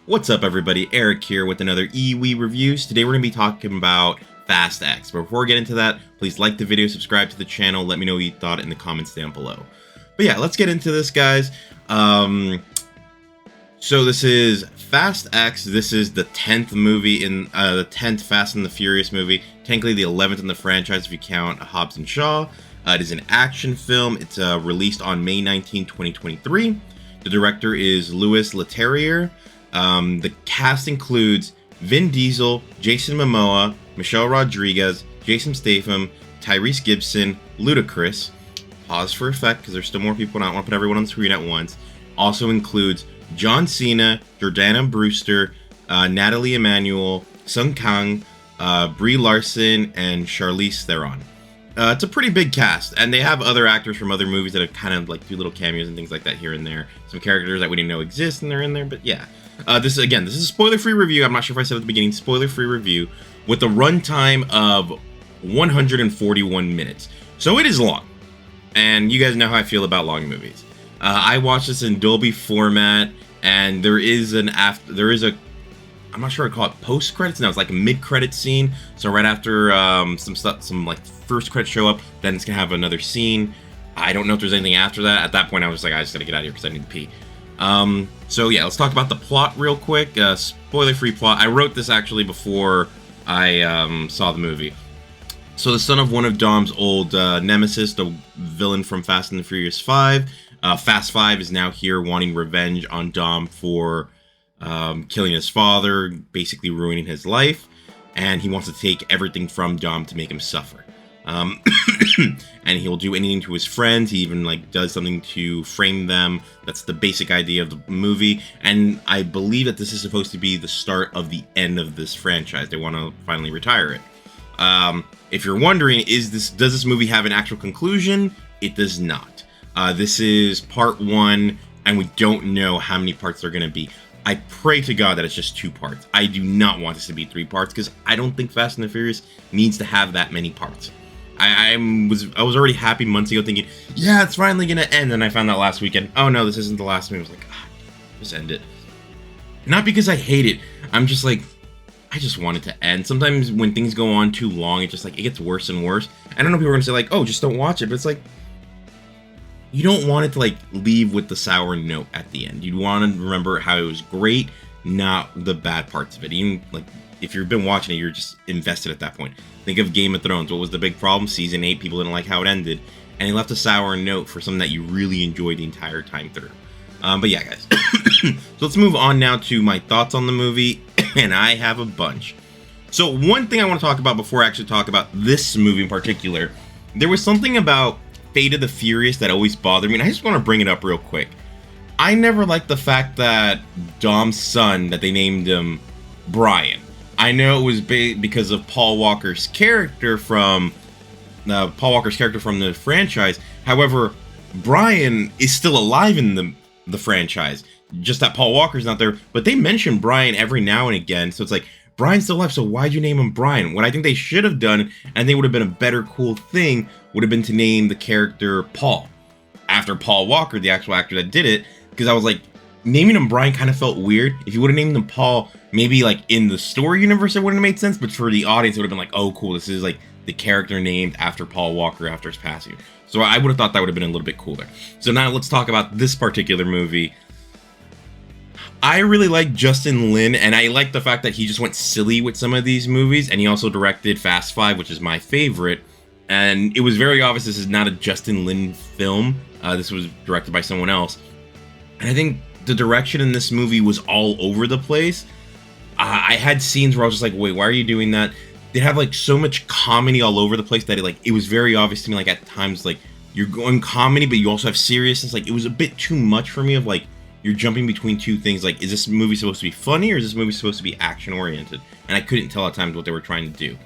What's up, everybody? Eric here with another EWE Reviews. Today we're going to be talking about Fast X. But before we get into that, please like the video, subscribe to the channel, let me know what you thought in the comments down below. But yeah, let's get into this, guys. So this is Fast X. This is the 10th movie in the 10th Fast and the Furious movie. Technically the 11th in the franchise if you count Hobbs and Shaw. It is an action film. It's released on May 19, 2023. The director is Louis Leterrier. The cast includes Vin Diesel, Jason Momoa, Michelle Rodriguez, Jason Statham, Tyrese Gibson, Ludacris. Pause for effect because there's still more people and I don't want to put everyone on the screen at once. Also includes John Cena, Jordana Brewster, Natalie Emanuel, Sung Kang, Brie Larson, and Charlize Theron. It's a pretty big cast, and they have other actors from other movies that have kind of like do little cameos and things like that here and there. Some characters that we didn't know exist, and they're in there, but yeah. This is a spoiler-free review. I'm not sure if I said at the beginning, spoiler-free review, with a runtime of 141 minutes. So it is long, and you guys know how I feel about long movies. I watched this in Dolby format, and there is a, I'm not sure I call it post-credits. No, it's like a mid-credit scene. So right after some like first credits show up, then it's gonna have another scene. I don't know if there's anything after that. At that point, I was just like, I just gotta get out of here because I need to pee. So yeah, let's talk about the plot real quick. Spoiler-free plot. I wrote this actually before I saw the movie. So the son of one of Dom's old nemesis, the villain from Fast and the Furious 5, Fast 5 is now here wanting revenge on Dom for killing his father, basically ruining his life, and he wants to take everything from Dom to make him suffer. And he'll do anything to his friends. He even like does something to frame them. That's the basic idea of the movie, and I believe that this is supposed to be the start of the end of this franchise. They want to finally retire it. If you're wondering, does this movie have an actual conclusion? It does not. This is part 1, and we don't know how many parts there are going to be. I pray to God that it's just 2 parts. I do not want this to be 3 parts because I don't think Fast and the Furious needs to have that many parts. I was already happy months ago thinking, yeah, it's finally gonna end, and I found out last weekend, oh no, this isn't the last movie. I was like, just end it. Not because I hate it. I'm just like, I just want it to end. Sometimes when things go on too long, it gets worse and worse. I don't know, people are gonna say like, oh, just don't watch it, but it's like, you don't want it to like leave with the sour note at the end. You'd want to remember how it was great, not the bad parts of it. Even like if you've been watching it, you're just invested at that point. Think of Game of Thrones. What was the big problem? Season 8, people didn't like how it ended, and they left a sour note for something that you really enjoyed the entire time through. But yeah, guys. So let's move on now to my thoughts on the movie, and I have a bunch. So one thing I want to talk about before I actually talk about this movie in particular, there was something about Fate of the Furious that always bothered me, and I just want to bring it up real quick. I never liked the fact that Dom's son, that they named him Brian. I know it was because of Paul Walker's character from the franchise. However, Brian is still alive in the franchise. Just that Paul Walker's not there, but they mention Brian every now and again. So it's like, Brian's still alive, so why'd you name him Brian? What I think they should have done, and I think would have been a better cool thing, would have been to name the character Paul, after Paul Walker, the actual actor that did it, because I was like, naming him Brian kind of felt weird. If you would have named him Paul, maybe like in the story universe it wouldn't have made sense, but for the audience it would have been like, oh cool, this is like the character named after Paul Walker after his passing. So I would have thought that would have been a little bit cooler. So now let's talk about this particular movie. I really like Justin Lin, and I like the fact that he just went silly with some of these movies, and he also directed Fast 5, which is my favorite, and it was very obvious this is not a Justin Lin film. This was directed by someone else, and I think the direction in this movie was all over the place. I had scenes where I was just like, wait, why are you doing that? They have like so much comedy all over the place that it was very obvious to me, like at times, like you're going comedy, but you also have seriousness. Like it was a bit too much for me of like, you're jumping between two things. Like, is this movie supposed to be funny or is this movie supposed to be action oriented? And I couldn't tell at times what they were trying to do.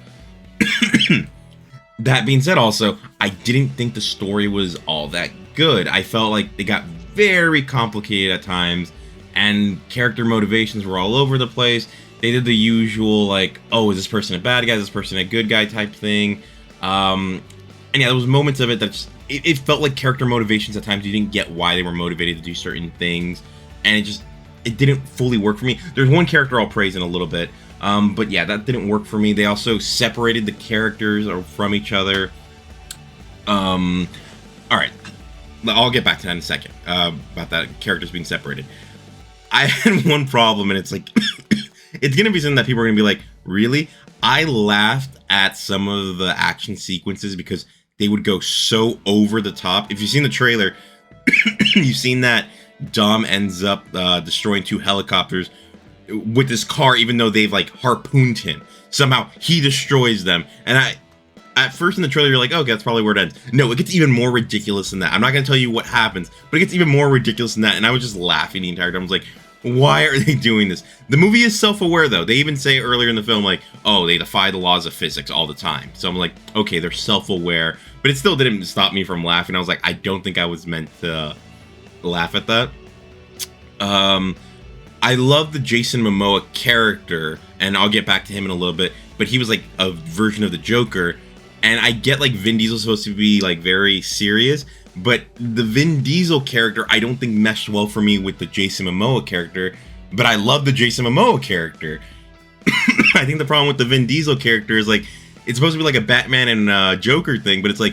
That being said, also, I didn't think the story was all that good. I felt like they got very complicated at times, and character motivations were all over the place. They did the usual, like, oh, is this person a bad guy? Is this person a good guy type thing? And yeah, there was moments of it that just, it felt like character motivations at times. You didn't get why they were motivated to do certain things. And it just, it didn't fully work for me. There's one character I'll praise in a little bit, but yeah, that didn't work for me. They also separated the characters from each other. All right, I'll get back to that in a second, about that characters being separated. I had one problem, and it's like, it's gonna be something that people are gonna be like, really? I laughed at some of the action sequences because they would go so over the top. If you've seen the trailer, you've seen that Dom ends up destroying 2 helicopters with his car, even though they've like harpooned him. Somehow he destroys them, and at first in the trailer, you're like, okay, that's probably where it ends. No, it gets even more ridiculous than that. I'm not going to tell you what happens, but it gets even more ridiculous than that. And I was just laughing the entire time. I was like, why are they doing this? The movie is self-aware, though. They even say earlier in the film, like, oh, they defy the laws of physics all the time. So I'm like, okay, they're self-aware. But it still didn't stop me from laughing. I was like, I don't think I was meant to laugh at that. I love the Jason Momoa character, and I'll get back to him in a little bit. But he was like a version of the Joker. And I get like Vin Diesel's supposed to be like very serious, but the Vin Diesel character I don't think meshed well for me with the Jason Momoa character. But I love the Jason Momoa character. I think the problem with the Vin Diesel character is like it's supposed to be like a Batman and Joker thing, but it's like,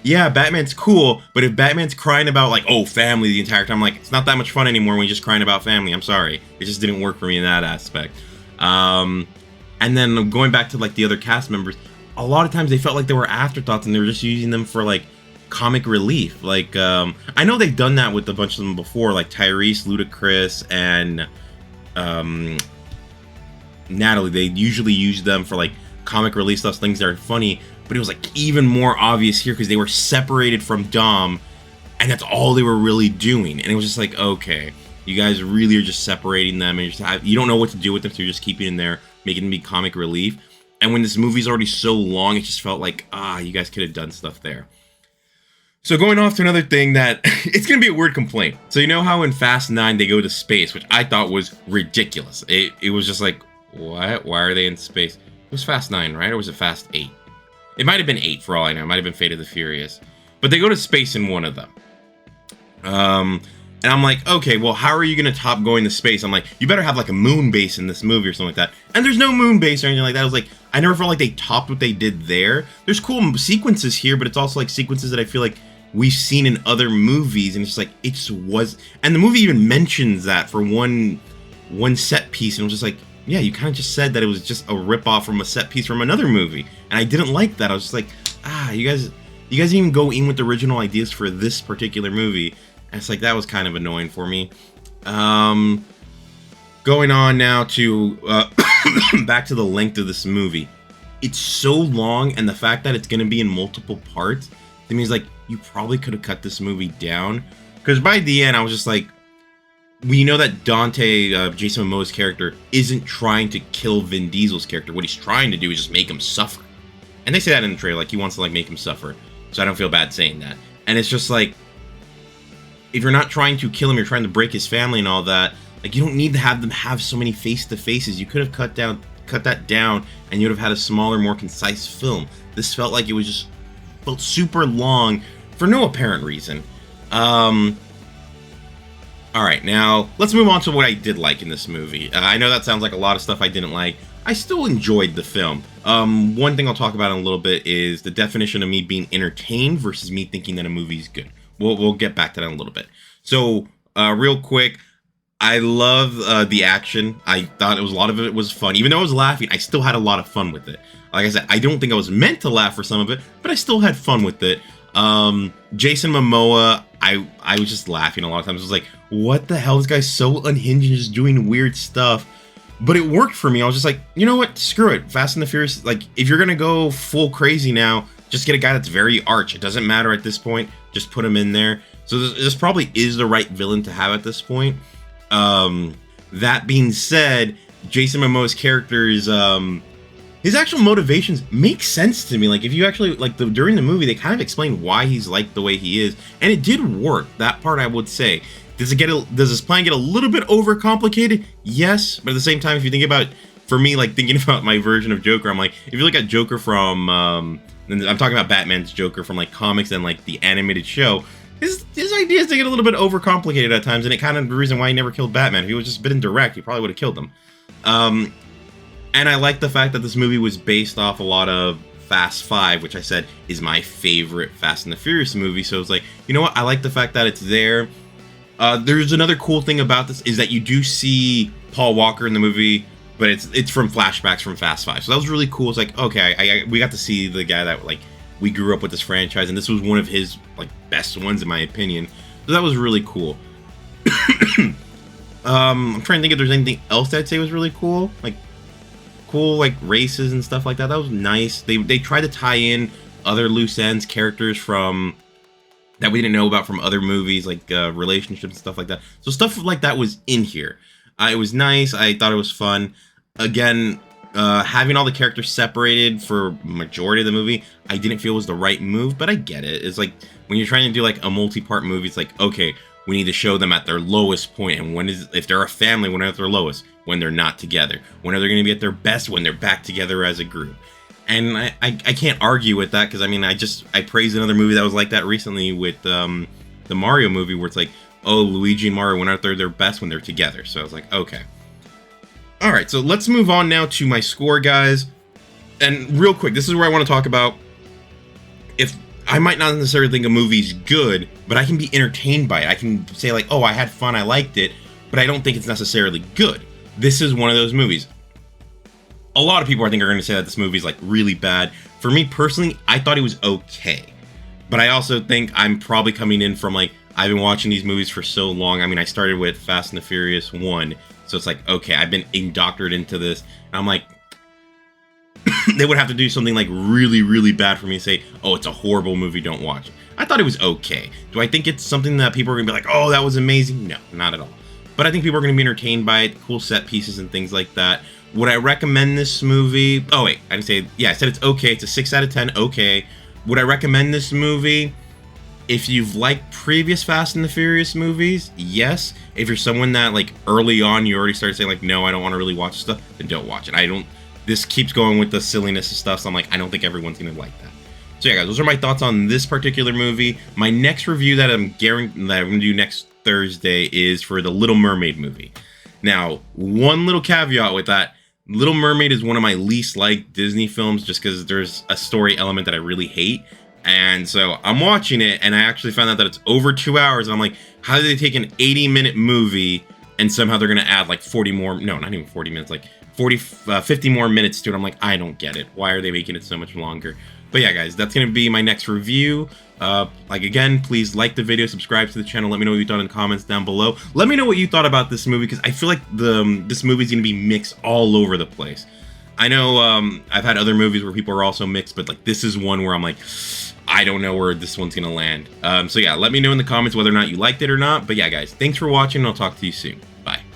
yeah, Batman's cool, but if Batman's crying about like, oh, family the entire time, like it's not that much fun anymore when you're just crying about family. I'm sorry, it just didn't work for me in that aspect. And then going back to like the other cast members, a lot of times they felt like they were afterthoughts and they were just using them for like comic relief. Like I know they've done that with a bunch of them before, like Tyrese, Ludacris, and Natalie. They usually use them for like comic relief stuff, things that are funny, but it was like even more obvious here because they were separated from Dom and that's all they were really doing. And it was just like, okay, you guys really are just separating them and you don't know what to do with them, so you're just keeping them there, making them be comic relief. And when this movie's already so long, it just felt like, you guys could have done stuff there. So going off to another thing that, it's going to be a weird complaint. So you know how in Fast 9 they go to space, which I thought was ridiculous. It was just like, what? Why are they in space? It was Fast 9, right? Or was it Fast 8? It might have been 8 for all I know. It might have been Fate of the Furious. But they go to space in one of them. And I'm like, okay, well, how are you going to top going to space? I'm like, you better have like a moon base in this movie or something like that. And there's no moon base or anything like that. I was like, I never felt like they topped what they did there. There's cool sequences here, but it's also like sequences that I feel like we've seen in other movies. And it's just like, it just was. And the movie even mentions that for one set piece. And it was just like, yeah, you kind of just said that it was just a ripoff from a set piece from another movie. And I didn't like that. I was just like, you guys didn't even go in with the original ideas for this particular movie. And it's like, that was kind of annoying for me. Going on now to back to the length of this movie. It's so long, and the fact that it's going to be in multiple parts, that means like you probably could have cut this movie down. Because by the end, I was just like, we know that Dante, Jason Momoa's character, isn't trying to kill Vin Diesel's character. What he's trying to do is just make him suffer. And they say that in the trailer, like he wants to like make him suffer. So I don't feel bad saying that. And it's just like, if you're not trying to kill him, you're trying to break his family and all that, like you don't need to have them have so many face-to-faces. You could have cut that down, and you would have had a smaller, more concise film. This felt like it was just felt super long for no apparent reason. All right, now let's move on to what I did like in this movie. I know that sounds like a lot of stuff I didn't like. I still enjoyed the film. One thing I'll talk about in a little bit is the definition of me being entertained versus me thinking that a movie's good. We'll get back to that in a little bit. So, real quick, I love the action. I thought a lot of it was fun. Even though I was laughing, I still had a lot of fun with it. Like I said, I don't think I was meant to laugh for some of it, but I still had fun with it. Jason Momoa, I was just laughing a lot of times. I was like, what the hell? This guy's so unhinged and just doing weird stuff. But it worked for me. I was just like, you know what? Screw it. Fast and the Furious, like, if you're going to go full crazy now, just get a guy that's very arch. It doesn't matter at this point. Just put him in there. So this probably is the right villain to have at this point. That being said, Jason Momoa's character is, his actual motivations make sense to me. Like, if you actually, like, during the movie, they kind of explain why he's like the way he is. And it did work. That part I would say. Does this plan get a little bit overcomplicated? Yes. But at the same time, if you think about, for me, like, thinking about my version of Joker, I'm like, if you look at Joker from, I'm talking about Batman's Joker from like comics and like the animated show, his ideas they get a little bit overcomplicated at times, and it kind of the reason why he never killed Batman. If he was just been direct, he probably would have killed him. And I like the fact that this movie was based off a lot of Fast 5, which I said is my favorite Fast and the Furious movie. So it's like, you know what? I like the fact that it's there. There's another cool thing about this is that you do see Paul Walker in the movie, but it's from flashbacks from Fast 5. So that was really cool. It's like, okay, we got to see the guy that like we grew up with this franchise, and this was one of his like best ones in my opinion. So that was really cool. I'm trying to think if there's anything else that I'd say was really cool. Like cool like races and stuff like that. That was nice. They tried to tie in other loose ends, characters from that we didn't know about from other movies, like relationships and stuff like that. So stuff like that was in here. It was nice. I thought it was fun. Again, having all the characters separated for majority of the movie, I didn't feel was the right move, but I get it. It's like when you're trying to do like a multi-part movie, it's like, okay, we need to show them at their lowest point, and if they're a family, when they're at their lowest, when they're not together, when are they going to be at their best, when they're back together as a group. And I can't argue with that, because I mean, I praised another movie that was like that recently with the Mario movie, where it's like, oh, Luigi and Mario, when are they their best, when they're together. So I was like, okay. All right, so let's move on now to my score, guys. And real quick, this is where I want to talk about if I might not necessarily think a movie's good, but I can be entertained by it. I can say like, oh, I had fun, I liked it, but I don't think it's necessarily good. This is one of those movies. A lot of people I think are going to say that this movie is like really bad. For me personally, I thought it was okay. But I also think I'm probably coming in from like, I've been watching these movies for so long. I mean, I started with Fast and the Furious 1. So it's like, okay, I've been indoctrinated into this. And I'm like, they would have to do something like really, really bad for me to say, oh, it's a horrible movie, don't watch it. I thought it was okay. Do I think it's something that people are going to be like, oh, that was amazing? No, not at all. But I think people are going to be entertained by it, cool set pieces and things like that. Would I recommend this movie? Oh, wait, I didn't say, yeah, I said it's okay. It's a 6 out of 10, okay. Would I recommend this movie? If you've liked previous Fast and the Furious movies, yes. If you're someone that, like, early on, you already started saying, like, no, I don't want to really watch stuff, then don't watch it. This keeps going with the silliness of stuff, so I'm like, I don't think everyone's going to like that. So yeah, guys, those are my thoughts on this particular movie. My next review that I'm going to do next Thursday is for the Little Mermaid movie. Now, one little caveat with that, Little Mermaid is one of my least liked Disney films just because there's a story element that I really hate. And so I'm watching it, and I actually found out that it's over 2 hours, and I'm like, how did they take an 80-minute movie and somehow they're going to add like 40 more, no, not even 40 minutes, like 50 more minutes to it. I'm like, I don't get it. Why are they making it so much longer? But yeah, guys, that's going to be my next review. Like, again, please like the video, subscribe to the channel. Let me know what you thought in the comments down below. Let me know what you thought about this movie, because I feel like this movie's going to be mixed all over the place. I know I've had other movies where people are also mixed, but like this is one where I'm like, I don't know where this one's going to land. So yeah, let me know in the comments whether or not you liked it or not. But yeah, guys, thanks for watching, and I'll talk to you soon.